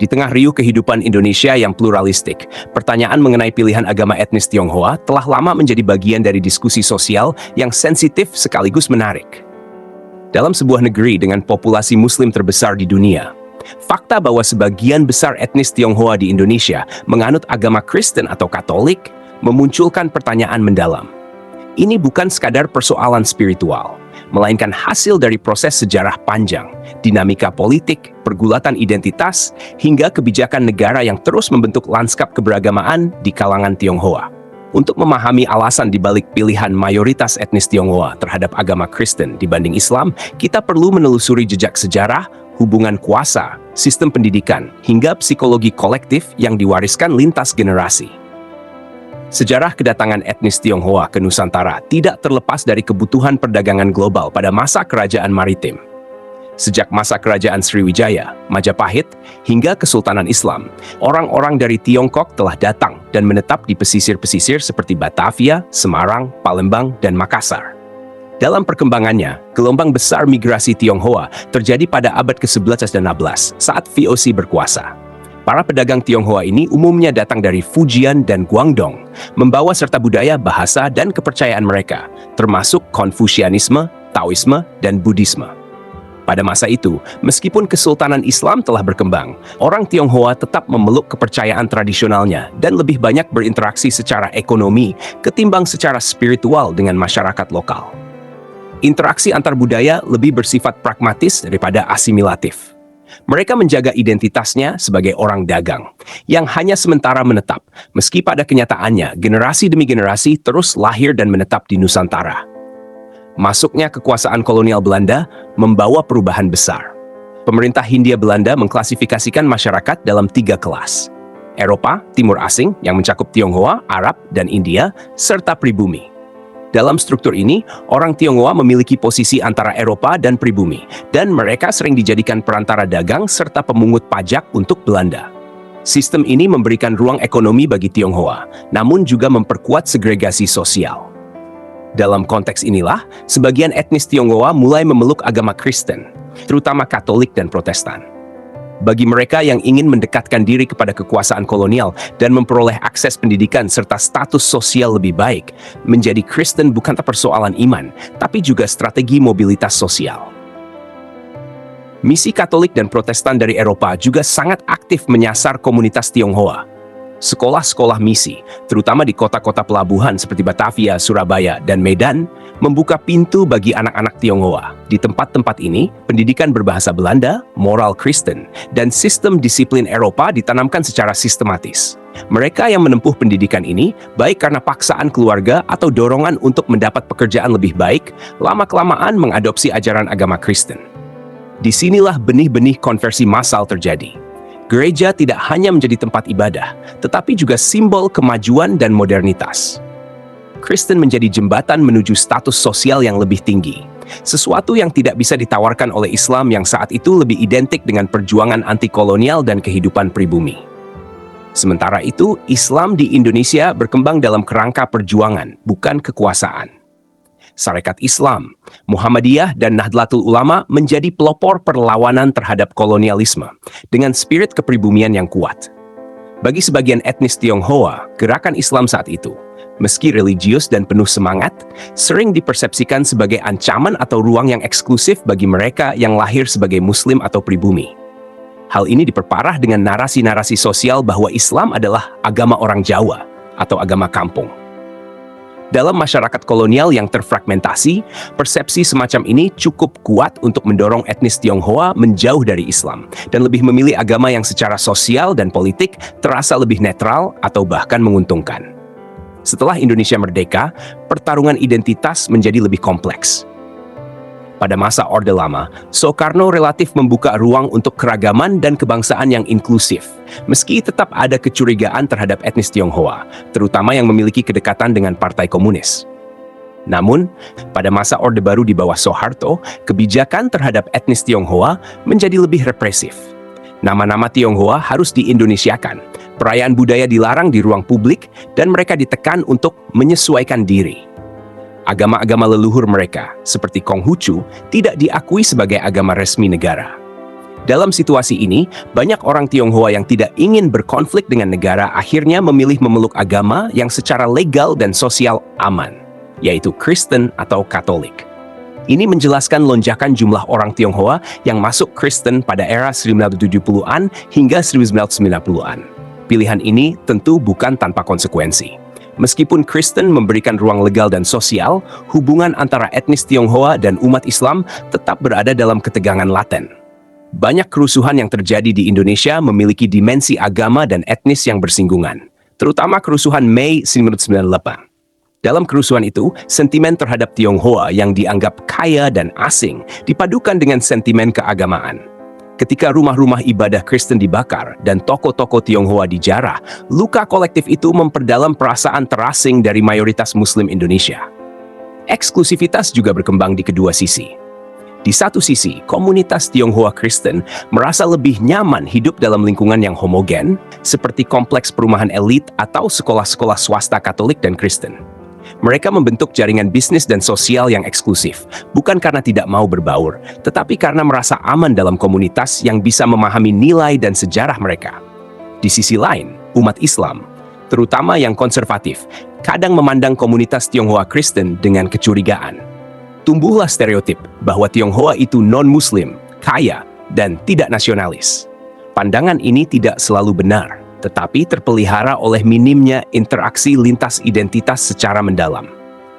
Di tengah riuh kehidupan Indonesia yang pluralistik, pertanyaan mengenai pilihan agama etnis Tionghoa telah lama menjadi bagian dari diskusi sosial yang sensitif sekaligus menarik. Dalam sebuah negeri dengan populasi Muslim terbesar di dunia, fakta bahwa sebagian besar etnis Tionghoa di Indonesia menganut agama Kristen atau Katolik memunculkan pertanyaan mendalam. Ini bukan sekadar persoalan spiritual, melainkan hasil dari proses sejarah panjang, dinamika politik, pergulatan identitas, hingga kebijakan negara yang terus membentuk lanskap keberagamaan di kalangan Tionghoa. Untuk memahami alasan dibalik pilihan mayoritas etnis Tionghoa terhadap agama Kristen dibanding Islam, kita perlu menelusuri jejak sejarah, hubungan kuasa, sistem pendidikan, hingga psikologi kolektif yang diwariskan lintas generasi. Sejarah kedatangan etnis Tionghoa ke Nusantara tidak terlepas dari kebutuhan perdagangan global pada masa kerajaan maritim. Sejak masa kerajaan Sriwijaya, Majapahit, hingga Kesultanan Islam, orang-orang dari Tiongkok telah datang dan menetap di pesisir-pesisir seperti Batavia, Semarang, Palembang, dan Makassar. Dalam perkembangannya, gelombang besar migrasi Tionghoa terjadi pada abad ke-11 dan 16 saat VOC berkuasa. Para pedagang Tionghoa ini umumnya datang dari Fujian dan Guangdong, membawa serta budaya, bahasa, dan kepercayaan mereka, termasuk Konfusianisme, Taoisme, dan Buddhisme. Pada masa itu, meskipun Kesultanan Islam telah berkembang, orang Tionghoa tetap memeluk kepercayaan tradisionalnya dan lebih banyak berinteraksi secara ekonomi ketimbang secara spiritual dengan masyarakat lokal. Interaksi antar budaya lebih bersifat pragmatis daripada asimilatif. Mereka menjaga identitasnya sebagai orang dagang, yang hanya sementara menetap, meski pada kenyataannya generasi demi generasi terus lahir dan menetap di Nusantara. Masuknya kekuasaan kolonial Belanda membawa perubahan besar. Pemerintah Hindia Belanda mengklasifikasikan masyarakat dalam 3 kelas. Eropa, Timur Asing, yang mencakup Tionghoa, Arab, dan India, serta pribumi. Dalam struktur ini, orang Tionghoa memiliki posisi antara Eropa dan pribumi, dan mereka sering dijadikan perantara dagang serta pemungut pajak untuk Belanda. Sistem ini memberikan ruang ekonomi bagi Tionghoa, namun juga memperkuat segregasi sosial. Dalam konteks inilah, sebagian etnis Tionghoa mulai memeluk agama Kristen, terutama Katolik dan Protestan. Bagi mereka yang ingin mendekatkan diri kepada kekuasaan kolonial dan memperoleh akses pendidikan serta status sosial lebih baik, menjadi Kristen bukan persoalan iman, tapi juga strategi mobilitas sosial. Misi Katolik dan Protestan dari Eropa juga sangat aktif menyasar komunitas Tionghoa. Sekolah-sekolah misi, terutama di kota-kota pelabuhan seperti Batavia, Surabaya, dan Medan, membuka pintu bagi anak-anak Tionghoa. Di tempat-tempat ini, pendidikan berbahasa Belanda, moral Kristen, dan sistem disiplin Eropa ditanamkan secara sistematis. Mereka yang menempuh pendidikan ini, baik karena paksaan keluarga atau dorongan untuk mendapat pekerjaan lebih baik, lama-kelamaan mengadopsi ajaran agama Kristen. Disinilah benih-benih konversi massal terjadi. Gereja tidak hanya menjadi tempat ibadah, tetapi juga simbol kemajuan dan modernitas. Kristen menjadi jembatan menuju status sosial yang lebih tinggi, sesuatu yang tidak bisa ditawarkan oleh Islam yang saat itu lebih identik dengan perjuangan anti-kolonial dan kehidupan pribumi. Sementara itu, Islam di Indonesia berkembang dalam kerangka perjuangan, bukan kekuasaan. Sarekat Islam, Muhammadiyah, dan Nahdlatul Ulama menjadi pelopor perlawanan terhadap kolonialisme dengan spirit kepribumian yang kuat. Bagi sebagian etnis Tionghoa, gerakan Islam saat itu, meski religius dan penuh semangat, sering dipersepsikan sebagai ancaman atau ruang yang eksklusif bagi mereka yang lahir sebagai Muslim atau pribumi. Hal ini diperparah dengan narasi-narasi sosial bahwa Islam adalah agama orang Jawa atau agama kampung. Dalam masyarakat kolonial yang terfragmentasi, persepsi semacam ini cukup kuat untuk mendorong etnis Tionghoa menjauh dari Islam dan lebih memilih agama yang secara sosial dan politik terasa lebih netral atau bahkan menguntungkan. Setelah Indonesia merdeka, pertarungan identitas menjadi lebih kompleks. Pada masa Orde Lama, Soekarno relatif membuka ruang untuk keragaman dan kebangsaan yang inklusif, meski tetap ada kecurigaan terhadap etnis Tionghoa, terutama yang memiliki kedekatan dengan Partai Komunis. Namun, pada masa Orde Baru di bawah Soeharto, kebijakan terhadap etnis Tionghoa menjadi lebih represif. Nama-nama Tionghoa harus diindonesiakan, perayaan budaya dilarang di ruang publik, dan mereka ditekan untuk menyesuaikan diri. Agama-agama leluhur mereka, seperti Konghucu, tidak diakui sebagai agama resmi negara. Dalam situasi ini, banyak orang Tionghoa yang tidak ingin berkonflik dengan negara akhirnya memilih memeluk agama yang secara legal dan sosial aman, yaitu Kristen atau Katolik. Ini menjelaskan lonjakan jumlah orang Tionghoa yang masuk Kristen pada era 1970-an hingga 1990-an. Pilihan ini tentu bukan tanpa konsekuensi. Meskipun Kristen memberikan ruang legal dan sosial, hubungan antara etnis Tionghoa dan umat Islam tetap berada dalam ketegangan laten. Banyak kerusuhan yang terjadi di Indonesia memiliki dimensi agama dan etnis yang bersinggungan, terutama kerusuhan Mei 1998. Dalam kerusuhan itu, sentimen terhadap Tionghoa yang dianggap kaya dan asing dipadukan dengan sentimen keagamaan. Ketika rumah-rumah ibadah Kristen dibakar dan toko-toko Tionghoa dijarah, luka kolektif itu memperdalam perasaan terasing dari mayoritas Muslim Indonesia. Eksklusivitas juga berkembang di kedua sisi. Di satu sisi, komunitas Tionghoa Kristen merasa lebih nyaman hidup dalam lingkungan yang homogen, seperti kompleks perumahan elit atau sekolah-sekolah swasta Katolik dan Kristen. Mereka membentuk jaringan bisnis dan sosial yang eksklusif, bukan karena tidak mau berbaur, tetapi karena merasa aman dalam komunitas yang bisa memahami nilai dan sejarah mereka. Di sisi lain, umat Islam, terutama yang konservatif, kadang memandang komunitas Tionghoa Kristen dengan kecurigaan. Tumbuhlah stereotip bahwa Tionghoa itu non-Muslim, kaya, dan tidak nasionalis. Pandangan ini tidak selalu benar, tetapi terpelihara oleh minimnya interaksi lintas identitas secara mendalam.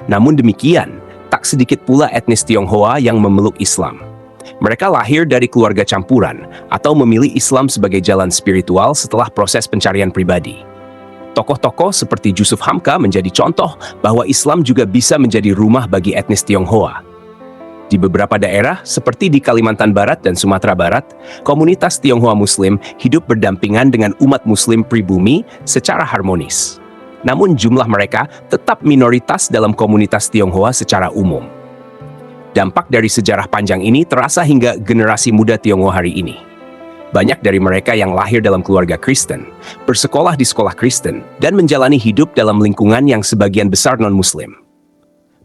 Namun demikian, tak sedikit pula etnis Tionghoa yang memeluk Islam. Mereka lahir dari keluarga campuran atau memilih Islam sebagai jalan spiritual setelah proses pencarian pribadi. Tokoh-tokoh seperti Jusuf Hamka menjadi contoh bahwa Islam juga bisa menjadi rumah bagi etnis Tionghoa. Di beberapa daerah, seperti di Kalimantan Barat dan Sumatera Barat, komunitas Tionghoa Muslim hidup berdampingan dengan umat Muslim pribumi secara harmonis. Namun jumlah mereka tetap minoritas dalam komunitas Tionghoa secara umum. Dampak dari sejarah panjang ini terasa hingga generasi muda Tionghoa hari ini. Banyak dari mereka yang lahir dalam keluarga Kristen, bersekolah di sekolah Kristen, dan menjalani hidup dalam lingkungan yang sebagian besar non-Muslim.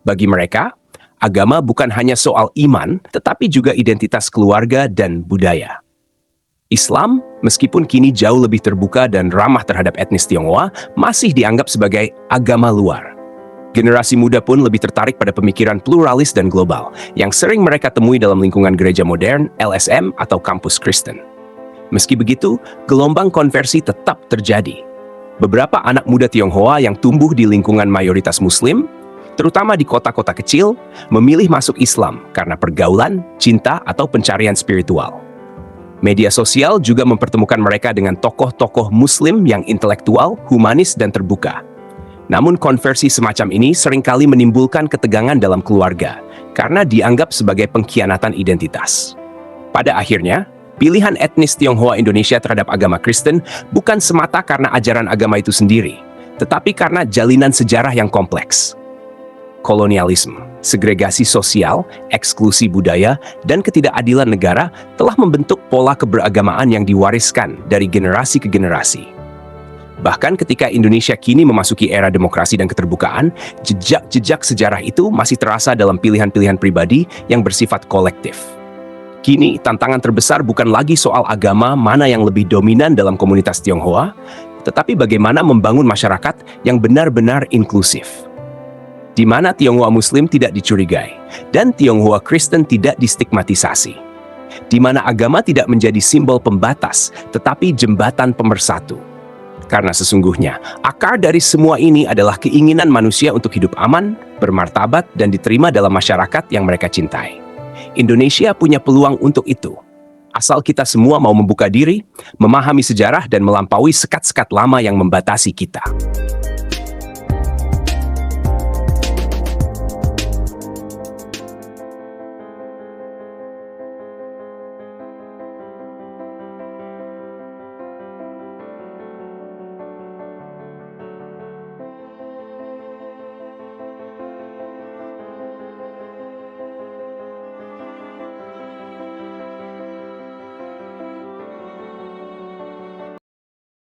Bagi mereka, agama bukan hanya soal iman, tetapi juga identitas keluarga dan budaya. Islam, meskipun kini jauh lebih terbuka dan ramah terhadap etnis Tionghoa, masih dianggap sebagai agama luar. Generasi muda pun lebih tertarik pada pemikiran pluralis dan global, yang sering mereka temui dalam lingkungan gereja modern, LSM, atau kampus Kristen. Meski begitu, gelombang konversi tetap terjadi. Beberapa anak muda Tionghoa yang tumbuh di lingkungan mayoritas Muslim, terutama di kota-kota kecil, memilih masuk Islam karena pergaulan, cinta, atau pencarian spiritual. Media sosial juga mempertemukan mereka dengan tokoh-tokoh Muslim yang intelektual, humanis, dan terbuka. Namun konversi semacam ini seringkali menimbulkan ketegangan dalam keluarga karena dianggap sebagai pengkhianatan identitas. Pada akhirnya, pilihan etnis Tionghoa Indonesia terhadap agama Kristen bukan semata karena ajaran agama itu sendiri, tetapi karena jalinan sejarah yang kompleks. Kolonialisme, segregasi sosial, eksklusi budaya, dan ketidakadilan negara telah membentuk pola keberagamaan yang diwariskan dari generasi ke generasi. Bahkan ketika Indonesia kini memasuki era demokrasi dan keterbukaan, jejak-jejak sejarah itu masih terasa dalam pilihan-pilihan pribadi yang bersifat kolektif. Kini, tantangan terbesar bukan lagi soal agama mana yang lebih dominan dalam komunitas Tionghoa, tetapi bagaimana membangun masyarakat yang benar-benar inklusif. Di mana Tionghoa Muslim tidak dicurigai, dan Tionghoa Kristen tidak distigmatisasi. Di mana agama tidak menjadi simbol pembatas, tetapi jembatan pemersatu. Karena sesungguhnya, akar dari semua ini adalah keinginan manusia untuk hidup aman, bermartabat, dan diterima dalam masyarakat yang mereka cintai. Indonesia punya peluang untuk itu. Asal kita semua mau membuka diri, memahami sejarah, dan melampaui sekat-sekat lama yang membatasi kita.